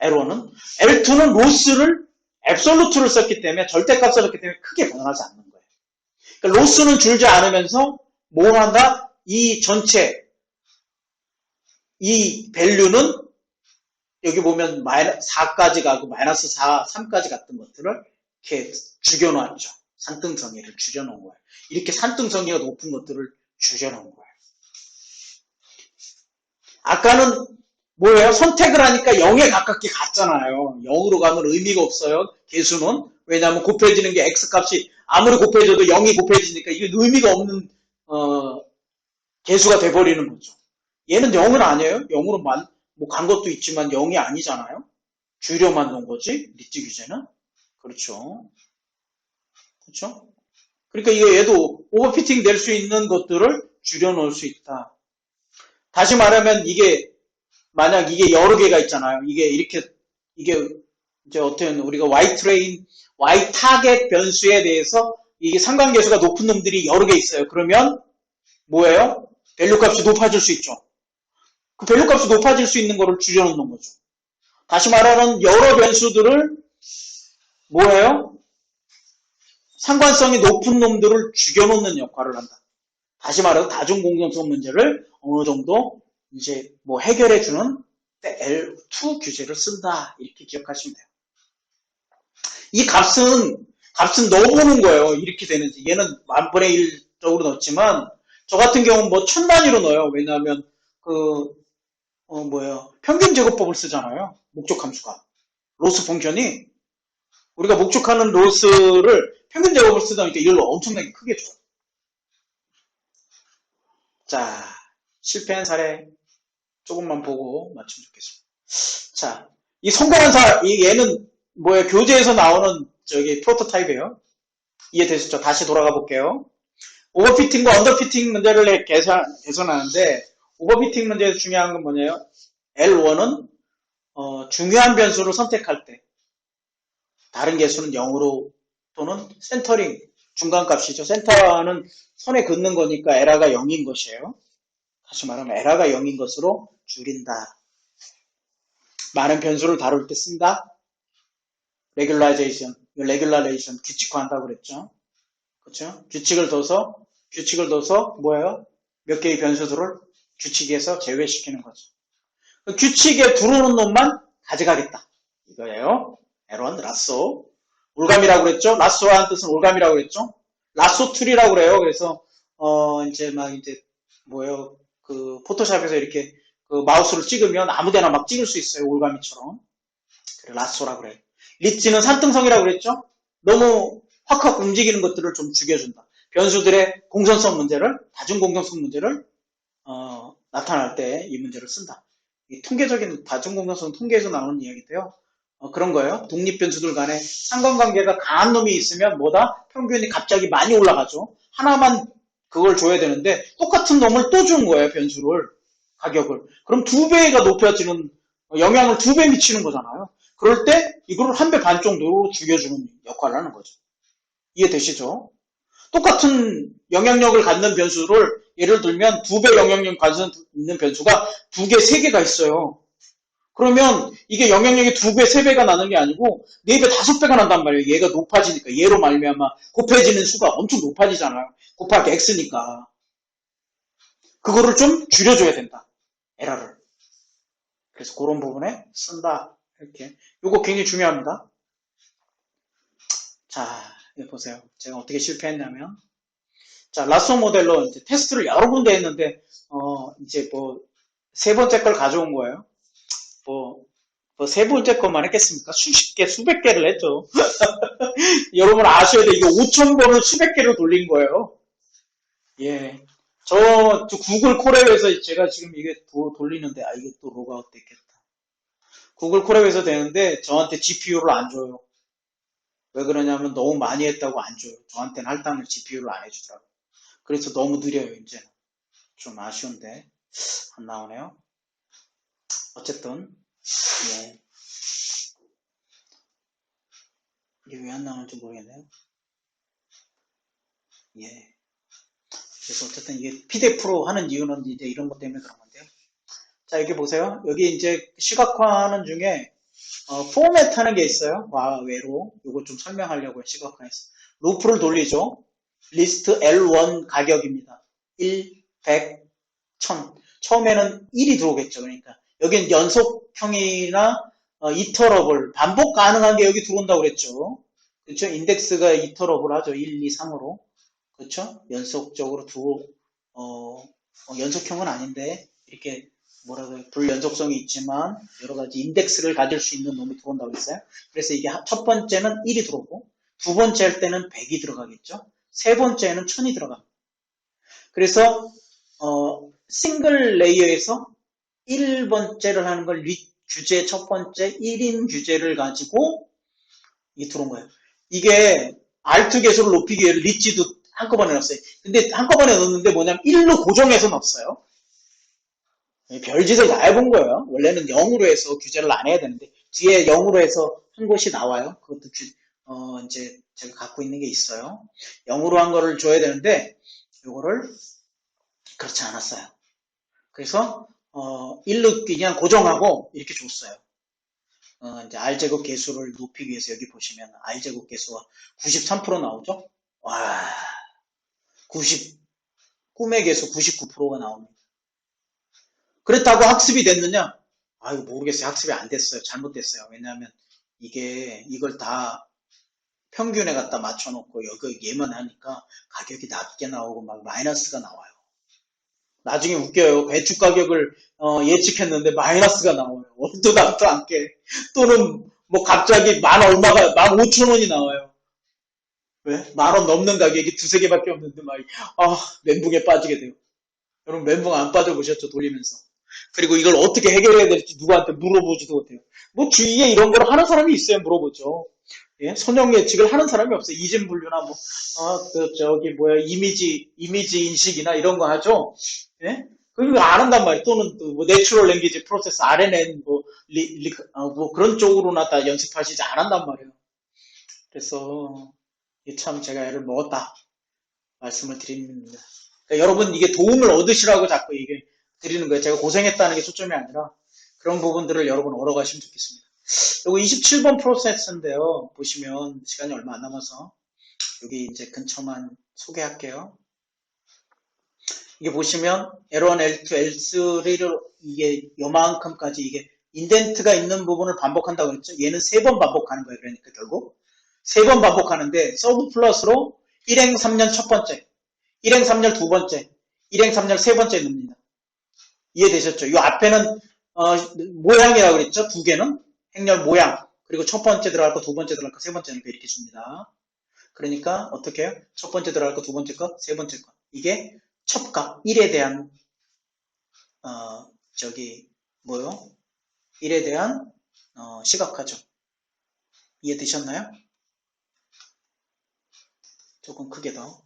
L1은. L2는 로스를 앱솔루트를 썼기 때문에 절대값을 썼기 때문에 크게 변하지 않는 거예요. 그러니까 로스는 줄지 않으면서 뭘 한다? 이 전체 이 밸류는 여기 보면 4까지 가고 마이너스 4, 3까지 갔던 것들을 이렇게 죽여놨죠. 산등성이를 줄여놓은 거예요. 이렇게 산등성이가 높은 것들을 줄여놓은 거예요. 아까는 뭐예요? 선택을 하니까 0에 가깝게 갔잖아요. 0으로 가면 의미가 없어요. 개수는. 왜냐하면 곱해지는 게 x값이 아무리 곱해져도 0이 곱해지니까 이게 의미가 없는 개수가 돼버리는 거죠. 얘는 0은 아니에요. 0으로 간 것도 있지만 0이 아니잖아요. 줄여만 놓은 거지. 리치 규제는. 그렇죠. 그렇죠? 그러니까 얘도 오버피팅 될 수 있는 것들을 줄여놓을 수 있다. 다시 말하면 만약 이게 여러 개가 있잖아요. 이게 이제 어떤 우리가 Y 타겟 변수에 대해서 이게 상관계수가 높은 놈들이 여러 개 있어요. 그러면 뭐예요? 밸류 값이 높아질 수 있죠. 그 밸류 값이 높아질 수 있는 거를 줄여놓는 거죠. 다시 말하면 여러 변수들을 뭐예요? 상관성이 높은 놈들을 죽여놓는 역할을 한다. 다시 말해서 다중공정성 문제를 어느 정도 이제 해결해주는 L2 규제를 쓴다. 이렇게 기억하시면 돼요. 이 값은 넣어보는 거예요. 이렇게 되는지. 얘는 10,000분의 1쪽으로 넣었지만 저 같은 경우는 1000단위로 넣어요. 왜냐하면 평균 제곱법을 쓰잖아요. 목적 함수가. 로스 펑션이 우리가 목적하는 로스를 평균 제곱을 쓰다 보니까 이걸로 엄청나게 크게 줘요. 자, 실패한 사례 조금만 보고 맞추면 좋겠습니다. 자, 이 성공한 얘는 교재에서 나오는 프로토타입이에요. 이해되셨죠? 다시 돌아가 볼게요. 오버피팅과 언더피팅 문제를 개선하는데 오버피팅 문제에서 중요한 건 뭐냐요? L1은 중요한 변수를 선택할 때 다른 개수는 0으로 또는 센터링 중간값이죠. 센터는 선에 긋는 거니까 에러가 0인 것이에요. 다시 말하면 에러가 0인 것으로 줄인다. 많은 변수를 다룰 때 쓴다. 레귤라이제이션, 규칙화한다고 그랬죠. 그렇죠? 규칙을 둬서 뭐예요? 몇 개의 변수들을 규칙에서 제외시키는 거죠. 그 규칙에 들어오는 놈만 가져가겠다. 이거예요. L1 라쏘. 올감이라고 그랬죠? 라쏘한 뜻은 올감이라고 그랬죠? 라쏘 툴이라고 그래요. 그래서 포토샵에서 이렇게 마우스를 찍으면 아무데나 막 찍을 수 있어요. 올가미처럼. 그래, 라쏘라고 그래. 리치는 산등성이라고 그랬죠? 너무 확확 움직이는 것들을 좀 죽여준다. 변수들의 공선성 문제를, 다중공정성 문제를 나타날 때 이 문제를 쓴다. 이 통계적인 다중공정성 통계에서 나오는 이야기인데요. 그런 거예요. 독립변수들 간에 상관관계가 강한 놈이 있으면 뭐다? 평균이 갑자기 많이 올라가죠. 하나만 그걸 줘야 되는데 똑같은 놈을 또 준 거예요. 변수를. 가격을. 그럼 두 배가 높여지는 영향을 두 배 미치는 거잖아요. 그럴 때 이거를 한 배 반 정도로 죽여주는 역할을 하는 거죠. 이해되시죠? 똑같은 영향력을 갖는 변수를 예를 들면 두 배 영향력 가지고 있는 변수가 두 개, 세 개가 있어요. 그러면 이게 영향력이 두 배, 세 배가 나는 게 아니고 네 배, 다섯 배가 난단 말이에요. 얘가 높아지니까 얘로 말미암아 곱해지는 수가 엄청 높아지잖아요. 곱하기 x니까 그거를 좀 줄여줘야 된다. 에러를. 그래서 그런 부분에 쓴다. 이렇게. 요거 굉장히 중요합니다. 자, 여기 보세요. 제가 어떻게 실패했냐면, 자, 라쏘 모델로 이제 테스트를 여러 군데 했는데, 이제 뭐, 세 번째 걸 가져온 거예요. 세 번째 것만 했겠습니까? 수십 개, 수백 개를 했죠. 여러분 아셔야 돼. 이게 5,000번을 수백 개를 돌린 거예요. 예. 저 구글 콜앱에서 제가 지금 이게 돌리는데, 이게 또 로그아웃 됐겠다. 구글 콜앱에서 되는데, 저한테 GPU를 안 줘요. 왜 그러냐면 너무 많이 했다고 안 줘요. 저한테는 할당을 GPU를 안 해주더라고요. 그래서 너무 느려요, 이제는. 좀 아쉬운데. 안 나오네요. 어쨌든, 예. 이게 왜 안 나오는지 모르겠네요. 예. 그래서 어쨌든 이게 PDF로 하는 이유는 이제 이런 것 때문에 그런 건데요. 자, 여기 보세요. 여기 이제 시각화하는 중에 포맷 하는 게 있어요. 외로. 이거 좀 설명하려고요. 시각화해서. 루프를 돌리죠. 리스트 L1 가격입니다. 1, 100, 1000. 처음에는 1이 들어오겠죠. 그러니까 여긴 연속형이나 이터러블 반복 가능한 게 여기 들어온다고 그랬죠. 그렇죠? 인덱스가 이터러블 하죠. 1, 2, 3으로. 그렇죠? 연속적으로 연속형은 아닌데 이렇게 뭐라고 불연속성이 있지만 여러 가지 인덱스를 가질 수 있는 놈이 들어온다고 했어요. 그래서 이게 첫 번째는 1이 들어오고 두 번째 할 때는 100이 들어가겠죠. 세 번째는 1000이 들어갑니다. 그래서 싱글 레이어에서 1번째를 하는 걸 규제 첫 번째 1인 규제를 가지고 이게 들어온 거예요. 이게 R2 개수를 높이기 위해 리치도 한꺼번에 넣었어요. 근데 한꺼번에 넣었는데 뭐냐면 1로 고정해서 넣었어요. 별짓을 다 해본 거예요. 원래는 0으로 해서 규제를 안 해야 되는데 뒤에 0으로 해서 한 곳이 나와요. 그것도 이제 제가 갖고 있는 게 있어요. 0으로 한 거를 줘야 되는데 요거를 그렇지 않았어요. 그래서 1로 그냥 고정하고 이렇게 줬어요. 이제 R제곱 개수를 높이기 위해서 여기 보시면 R제곱 개수가 93% 나오죠? 와, 꿈의 개수 99%가 나옵니다. 그렇다고 학습이 됐느냐? 이거 모르겠어요. 학습이 안 됐어요. 잘못됐어요. 왜냐하면 이걸 다 평균에 갖다 맞춰놓고 여기 얘만 하니까 가격이 낮게 나오고 막 마이너스가 나와요. 나중에 웃겨요. 배추 가격을 예측했는데 마이너스가 나와요. 얼도 남도 않게. 또는 뭐 갑자기 만 5,000원이 나와요. 왜? 10,000원 넘는 가격이 두세 개밖에 없는데 멘붕에 빠지게 돼요. 여러분 멘붕 안 빠져보셨죠? 돌리면서. 그리고 이걸 어떻게 해결해야 될지 누구한테 물어보지도 못해요. 뭐 주위에 이런 걸 하는 사람이 있어야 물어보죠. 예? 선형 예측을 하는 사람이 없어요. 이진 분류나 이미지 인식이나 이런 거 하죠. 예? 그거 안 한단 말이에요. 또는 뭐 내추럴 랭귀지 프로세스 RNN 뭐 그런 쪽으로나 다 연습하시지 안 한단 말이에요. 그래서 참 제가 애를 먹었다 말씀을 드립니다. 그러니까 여러분 이게 도움을 얻으시라고 자꾸 이게 드리는 거예요. 제가 고생했다는 게 초점이 아니라 그런 부분들을 여러분 얻어가시면 좋겠습니다. 요거 27번 프로세스인데요. 보시면 시간이 얼마 안 남아서 여기 이제 근처만 소개할게요. 이게 보시면 L1, L2, L3를 이게 요만큼까지 이게 인덴트가 있는 부분을 반복한다고 그랬죠. 얘는 3번 반복하는 거예요. 그러니까 결국 3번 반복하는데 서브 플러스로 1행 3년 첫 번째, 1행 3년 두 번째, 1행 3년 세 번째 넣습니다. 이해되셨죠? 이 앞에는 모양이라고 그랬죠. 두 개는 행렬 모양. 그리고 첫 번째 들어갈 거, 두 번째 들어갈 거, 세 번째는 이렇게 줍니다. 그러니까 어떻게 해요? 첫 번째 들어갈 거, 두 번째 거, 세 번째 거. 이게 첩값 1에 대한 저기 뭐요? 1에 대한 시각화죠. 이해되셨나요? 조금 크게 더.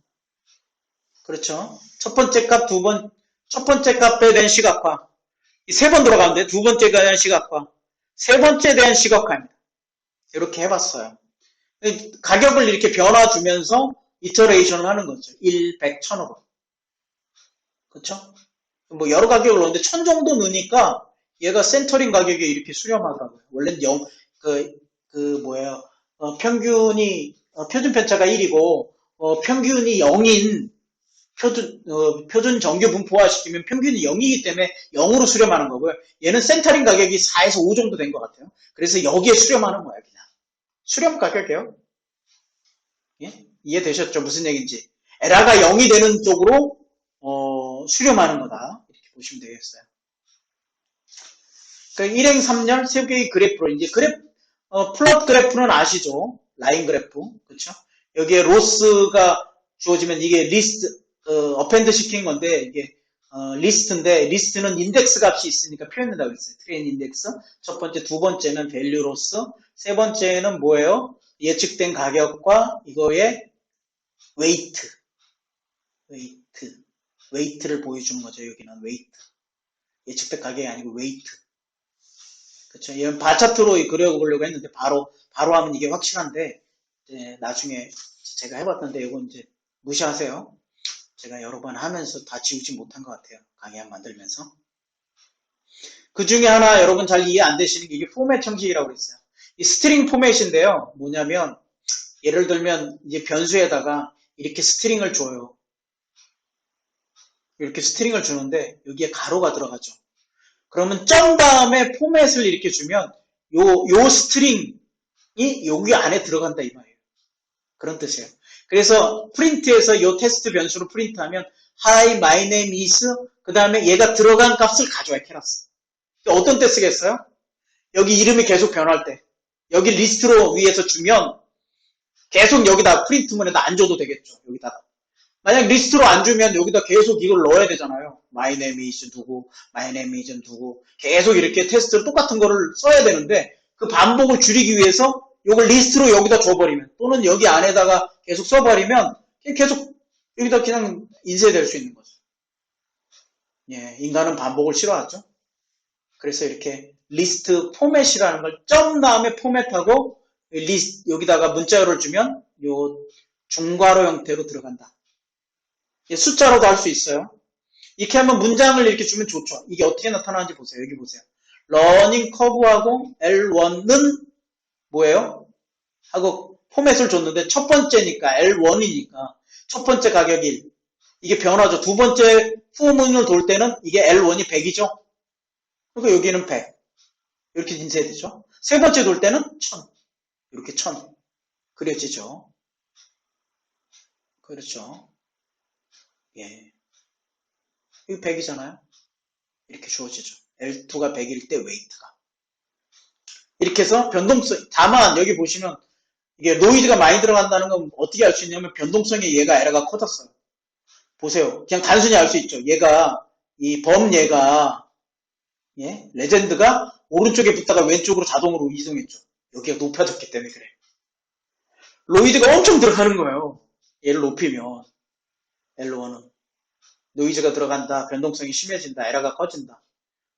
그렇죠. 첫 번째 값에 대한 시각화. 세 번 들어가는데 두 번째에 대한 시각화. 세 번째에 대한 시각화입니다. 이렇게 해봤어요. 가격을 이렇게 변화 주면서 이터레이션을 하는 거죠. 1, 100, 1000으로. 그렇죠? 뭐 여러 가격을 넣는데 1000 정도 넣으니까 얘가 센터링 가격에 이렇게 수렴하더라고요. 원래는 뭐예요? 평균이 표준 편차가 1이고 평균이 0인 표준 정규 분포화 시키면 평균이 0이기 때문에 0으로 수렴하는 거고요. 얘는 센터링 가격이 4에서 5 정도 된 것 같아요. 그래서 여기에 수렴하는 거예요, 그냥. 수렴 가격이에요. 예? 이해되셨죠? 무슨 얘기인지. 에라가 0이 되는 쪽으로 수렴하는 거다. 이렇게 보시면 되겠어요. 그러니까 일행 3년 세 개의 그래프로 이제 플롯 그래프는 아시죠? 라인 그래프. 그렇죠? 여기에 로스가 주어지면 이게 리스트 어펜드 시킨 건데 이게 리스트인데 리스트는 인덱스 값이 있으니까 표현된다고 했어요. 트레인 인덱스. 첫 번째, 두 번째는 밸류 로스. 세 번째는 뭐예요? 예측된 가격과 이거의 웨이트. 웨이트를 보여주는 거죠. 여기는 웨이트. 예측된 가격이 아니고 웨이트. 그렇죠. 얘는 바차트로 그려보려고 했는데 바로 하면 이게 확실한데 이제 나중에 제가 해봤던데 이건 이제 무시하세요. 제가 여러 번 하면서 다 지우지 못한 것 같아요. 강의 만들면서. 그 중에 하나 여러분 잘 이해 안 되시는 게 이게 포맷 형식이라고 그랬어요. 이 스트링 포맷인데요. 뭐냐면 예를 들면 이제 변수에다가 이렇게 스트링을 줘요. 이렇게 스트링을 주는데 여기에 가로가 들어가죠. 그러면 점 다음에 포맷을 이렇게 주면 요 스트링이 여기 안에 들어간다 이 말이에요. 그런 뜻이에요. 그래서 프린트에서 요 테스트 변수로 프린트하면 hi my name is 그 다음에 얘가 들어간 값을 가져와요. 캐러스. 어떤 때 쓰겠어요? 여기 이름이 계속 변할 때 여기 리스트로 위에서 주면 계속 여기다 프린트문에다 안 줘도 되겠죠. 여기다가 만약 리스트로 안 주면 여기다 계속 이걸 넣어야 되잖아요. my name is 누구, my name is 누구 계속 이렇게 테스트를 똑같은 거를 써야 되는데 그 반복을 줄이기 위해서 이걸 리스트로 여기다 줘버리면 또는 여기 안에다가 계속 써버리면 계속 여기다 그냥 인쇄될 수 있는 거죠. 예, 인간은 반복을 싫어하죠. 그래서 이렇게 리스트 포맷이라는 걸 점 다음에 포맷하고 리스트 여기다가 문자열을 주면 요 중괄호 형태로 들어간다. 숫자로도 할 수 있어요. 이렇게 한번 문장을 이렇게 주면 좋죠. 이게 어떻게 나타나는지 보세요. 여기 보세요. 러닝 커브하고 L1은 뭐예요? 하고 포맷을 줬는데 첫 번째니까 L1이니까 첫 번째 가격 1. 이게 변하죠. 두 번째 후문을 돌 때는 이게 L1이 100이죠. 그러니까 여기는 100. 이렇게 인쇄되죠. 세 번째 돌 때는 1000. 이렇게 1000. 그려지죠. 그렇죠. 예. 이거 100이잖아요. 이렇게 주어지죠. L2가 100일 때 웨이트가. 이렇게 해서 변동성, 다만 여기 보시면 이게 노이즈가 많이 들어간다는 건 어떻게 알 수 있냐면 변동성에 얘가 에러가 커졌어요. 보세요. 그냥 단순히 알 수 있죠. 얘가, 이 얘가, 예? 레전드가 오른쪽에 붙다가 왼쪽으로 자동으로 이동했죠. 여기가 높아졌기 때문에 그래. 노이즈가 엄청 들어가는 거예요. 얘를 높이면. L1은. 노이즈가 들어간다. 변동성이 심해진다. 에러가 커진다.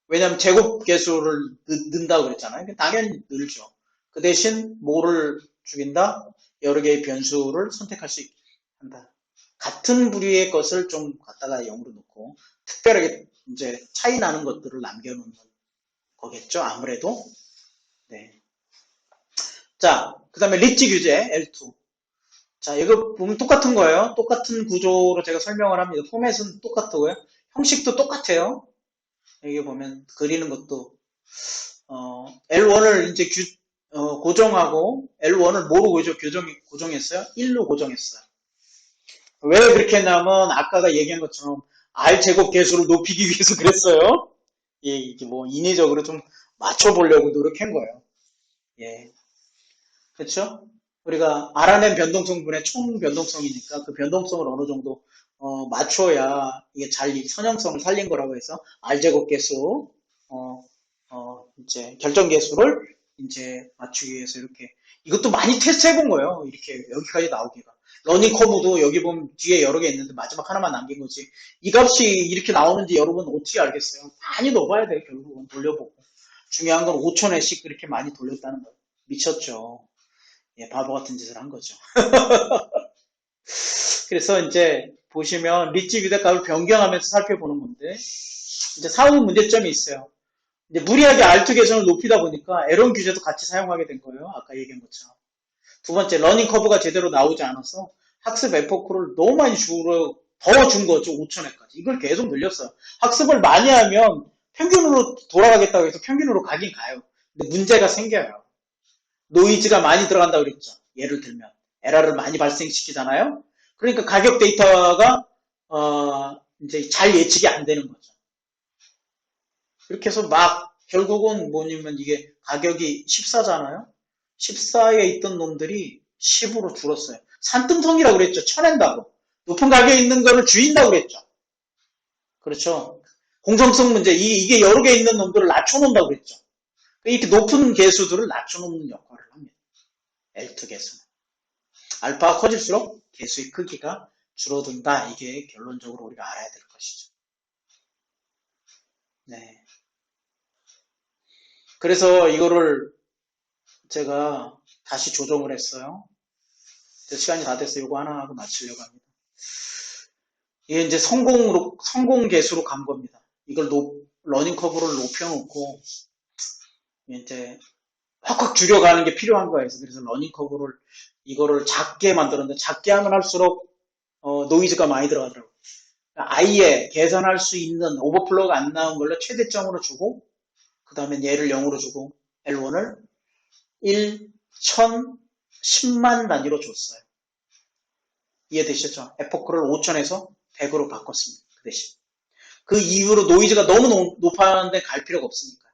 왜냐하면 제곱 개수를 넣는다고 그랬잖아요. 당연히 늘죠. 그 대신 뭐를 죽인다? 여러 개의 변수를 선택할 수 있게 한다. 같은 부류의 것을 좀 갖다가 0으로 놓고 특별하게 이제 차이 나는 것들을 남겨놓는 거겠죠. 아무래도. 네. 자, 그 다음에 리치 규제 L2. 자, 이거 보면 똑같은 거예요. 똑같은 구조로 제가 설명을 합니다. 포맷은 똑같고요. 형식도 똑같아요. 여기 보면 그리는 것도 L1을 이제 고정하고 L1을 뭐로 고정했어요? 1로 고정했어요. 왜 그렇게 했냐면 아까가 얘기한 것처럼 R 제곱 개수를 높이기 위해서 그랬어요. 예, 이게 뭐 인위적으로 좀 맞춰보려고 노력한 거예요. 예, 그렇죠? 우리가 알아낸 변동성분의 총 변동성이니까 그 변동성을 어느 정도 맞춰야 이게 잘 이 선형성을 살린 거라고 해서 R제곱 계수 어, 이제 결정 계수를 이제 맞추기 위해서 이렇게 이것도 많이 테스트 해본 거예요. 이렇게 여기까지 나오기가. 러닝 커브도 여기 보면 뒤에 여러 개 있는데 마지막 하나만 남긴 거지. 이 값이 이렇게 나오는지 여러분 어떻게 알겠어요? 많이 넣어봐야 돼요. 결국은 돌려보고. 중요한 건 5천회씩 그렇게 많이 돌렸다는 거예요. 미쳤죠. 예, 바보 같은 짓을 한 거죠. 그래서 이제 보시면 리치 비대값을 변경하면서 살펴보는 건데 이제 사후 문제점이 있어요. 이제 무리하게 R2 계산을 높이다 보니까 에런 규제도 같이 사용하게 된 거예요. 아까 얘기한 것처럼. 두 번째, 러닝 커브가 제대로 나오지 않아서 학습 에포크를 너무 많이 더 준 거죠. 5천회까지. 이걸 계속 늘렸어요. 학습을 많이 하면 평균으로 돌아가겠다고 해서 평균으로 가긴 가요. 근데 문제가 생겨요. 노이즈가 많이 들어간다고 그랬죠. 예를 들면 에러를 많이 발생시키잖아요. 그러니까 가격 데이터가 이제 잘 예측이 안 되는 거죠. 이렇게 해서 막 결국은 뭐냐면 이게 가격이 14잖아요. 14에 있던 놈들이 10으로 줄었어요. 산등성이라고 그랬죠. 쳐낸다고. 높은 가격에 있는 거를 줄인다고 그랬죠. 그렇죠. 공정성 문제, 이게 여러 개 있는 놈들을 낮춰놓는다고 그랬죠. 이렇게 높은 개수들을 낮춰놓는 역할을 합니다. L2 개수는. 알파가 커질수록 개수의 크기가 줄어든다. 이게 결론적으로 우리가 알아야 될 것이죠. 네. 그래서 이거를 제가 다시 조정을 했어요. 시간이 다 됐어요. 이거 하나 하고 마치려고 합니다. 이게 이제 성공 개수로 간 겁니다. 이걸 러닝 커브를 높여놓고 이제 확확 줄여가는 게 필요한 거예요. 그래서 러닝 커브를 이거를 작게 만들었는데 작게 하면 할수록 노이즈가 많이 들어가더라고요. 아예 계산할 수 있는 오버플로우가 안 나온 걸로 최대점으로 주고 그 다음에 얘를 0으로 주고 L1을 1, 1000, 10만 단위로 줬어요. 이해되셨죠? 에포크를 5000에서 100으로 바꿨습니다. 그 대신. 그 이후로 노이즈가 너무 높았는데 갈 필요가 없으니까.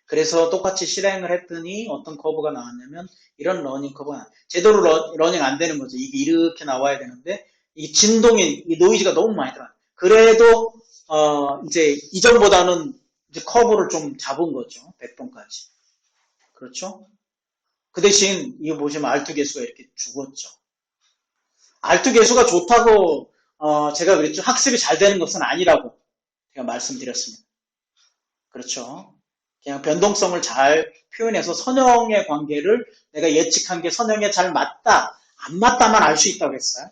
그래서 똑같이 실행을 했더니 어떤 커브가 나왔냐면 이런 러닝 커브가 제대로 러닝 안 되는 거죠. 이게 이렇게 나와야 되는데 이 진동이 이 노이즈가 너무 많이 들어요. 그래도 이제 이전보다는 이제 커브를 좀 잡은 거죠. 100번까지. 그렇죠? 그 대신 이거 보시면 R2 개수가 이렇게 죽었죠. R2 개수가 좋다고 제가 그랬죠. 학습이 잘 되는 것은 아니라고 제가 말씀드렸습니다. 그렇죠. 그냥 변동성을 잘 표현해서 선형의 관계를 내가 예측한 게 선형에 잘 맞다, 안 맞다만 알 수 있다고 했어요.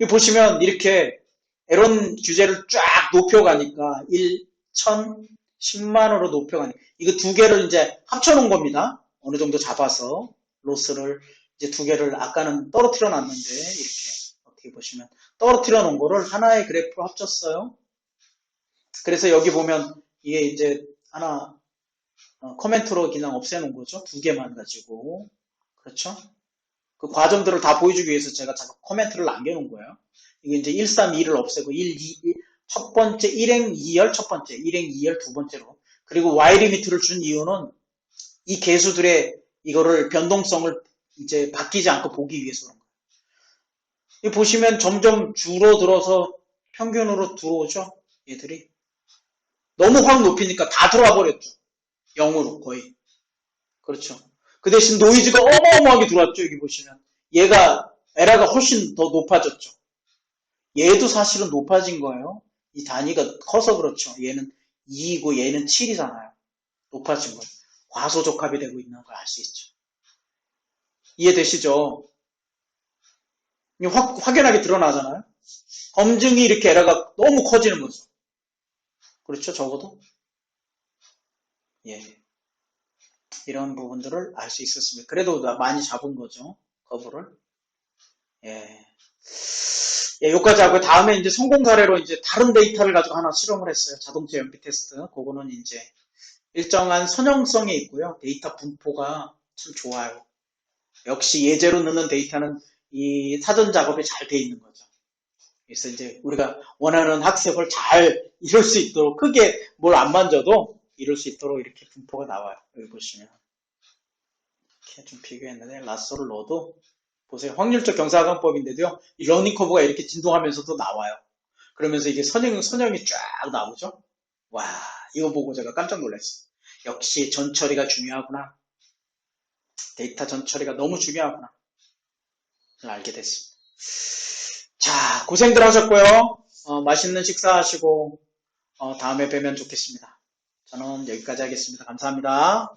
이 보시면 이렇게 에런 규제를 쫙 높여가니까 1, 1000, 10만으로 높여가니까 이거 두 개를 이제 합쳐놓은 겁니다. 어느 정도 잡아서 로스를 이제 두 개를 아까는 떨어뜨려 놨는데 이렇게 어떻게 보시면 떨어뜨려 놓은 거를 하나의 그래프로 합쳤어요. 그래서 여기 보면 이게 이제 하나 코멘트로 그냥 없애놓은 거죠. 두 개만 가지고. 그렇죠? 그 과정들을 다 보여주기 위해서 제가 잠깐 코멘트를 남겨놓은 거예요. 이게 이제 1, 3, 2를 없애고 1, 2, 첫 번째 1행 2열 첫 번째, 1행 2열 두 번째로. 그리고 Y 리미트를 준 이유는 이 개수들의 이거를 변동성을 이제 바뀌지 않고 보기 위해서 그런 거예요. 보시면 점점 줄어들어서 평균으로 들어오죠. 얘들이. 너무 확 높이니까 다 들어와 버렸죠. 0으로 거의. 그렇죠. 그 대신 노이즈가 어마어마하게 들어왔죠. 여기 보시면. 에라가 훨씬 더 높아졌죠. 얘도 사실은 높아진 거예요. 이 단위가 커서 그렇죠. 얘는 2이고 얘는 7이잖아요. 높아진 거예요. 과소적합이 되고 있는 걸 알 수 있죠. 이해되시죠? 확연하게 드러나잖아요. 검증이 이렇게 에러가 너무 커지는 거죠. 그렇죠? 적어도. 예. 이런 부분들을 알 수 있었습니다. 그래도 많이 잡은 거죠. 커브를. 예. 예, 여기까지 하고 다음에 이제 성공 사례로 이제 다른 데이터를 가지고 하나 실험을 했어요. 자동차 연비 테스트. 그거는 이제 일정한 선형성이 있고요. 데이터 분포가 참 좋아요. 역시 예제로 넣는 데이터는 이 사전 작업이 잘 돼 있는 거죠. 그래서 이제 우리가 원하는 학습을 잘 이룰 수 있도록 크게 뭘 안 만져도 이룰 수 있도록 이렇게 분포가 나와요. 여기 보시면 이렇게 좀 비교했는데 라쏘를 넣어도 보세요. 확률적 경사각법인데도요. 이 러닝 커브가 이렇게 진동하면서도 나와요. 그러면서 이게 선형이 쫙 나오죠. 와, 이거 보고 제가 깜짝 놀랐어요. 역시 전처리가 중요하구나. 데이터 전처리가 너무 중요하구나. 알게 됐습니다. 자, 고생들 하셨고요. 맛있는 식사하시고 다음에 뵈면 좋겠습니다. 저는 여기까지 하겠습니다. 감사합니다.